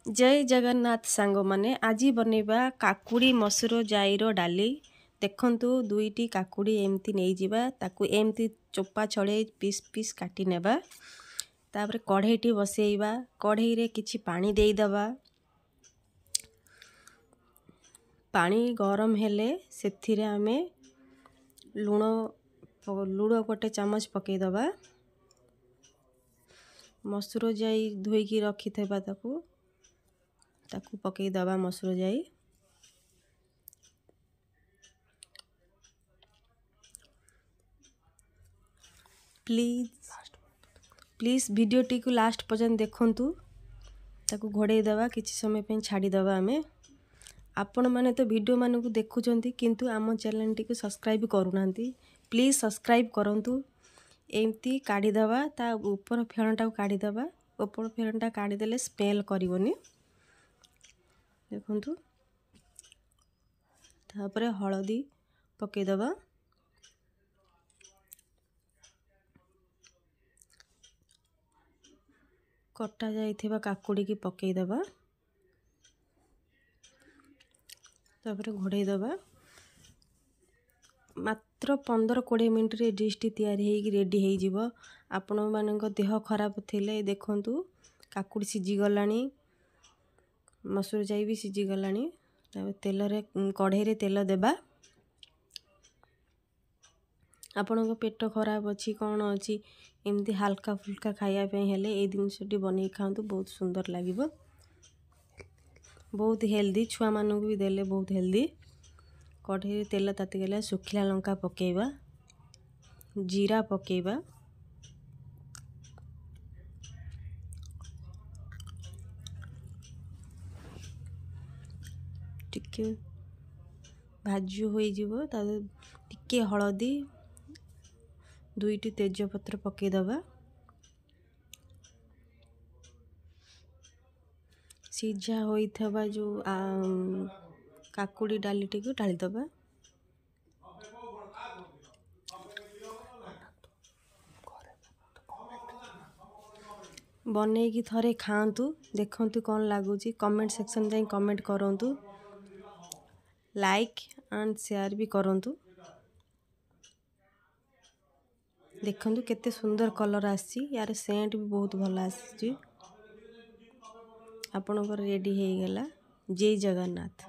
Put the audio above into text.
जय जगन्नाथ सांग माने आजी बनेबा काकुड़ी मसूर जाईर डाली देखंतु दुईटी काकुड़ी एमती नहीं जिबा ताकू एमती चोपा छड़े पीस पीस काटी नेबा तापर कढ़ईटी बसेइबा कढ़ई रे किछि पानी देई दबा पानी गरम हेले सेथिरे आमे लूण गोटे चामच पकई दबा मसूर जाई धोईकी रखी थेबा ताकू पकई दबा मसूर जाई प्लीज वीडियोटी को लास्ट पर्यंत देखंतु ताकू घोड़े दबा किछि समय पे छाड़ी दबा आमे आपण माने तो वीडियो माने को देखुचंती किंतु आम चैनल टी को सब्सक्राइब करूनांती प्लीज सब्सक्राइब करंतु एमती काढ़ी दबा ता ऊपर फेणटा काढ़ी दबा ऊपर फेणटा काढ़ी देले स्मेल करिवनी देखंतु तापरे हळदी पकई दबा कटा जाइथिबा काकुड़ी की पकई दबा तापरे घोड़े दबा मात्र 15-20 मिनट रे डिशटी तैयारी हेगी रेडी हेई जिवो आपण मानक देह खराब थिले देखंतु काकुड़ी सिजी गलानी मसूर जाई भी सिजी गलानी तेल रे कढ़ई रे तेल देबा आपण पेट खराब अच्छी कौन अच्छी एमती हल्का फुल्का खाया पे हेले ए जिनसटी बनै खातु बहुत सुंदर लागिबो बहुत हेल्दी छुआ मानक भी देले बहुत हेल्दी कढ़ई तेल ताती गला सुखिला लंका पकेइबा जीरा पकेइबा टिके भाजु होई जिवो ता टिके हळदी दुईटी तेजपत्र पकई दबा सीझा होइथबा जो काकुड़ी डालीटी को ढाली दबा बनेगी थरे खातु देखंतु कौन लागुची कमेंट सेक्शन जाई कमेंट करंतु लाइक एंड शेयर भी करंतु देखंतु केते सुंदर कलर आसी यार सेंट भी बहुत भल आसी आपनकर रेडी हे गेला जय जगन्नाथ।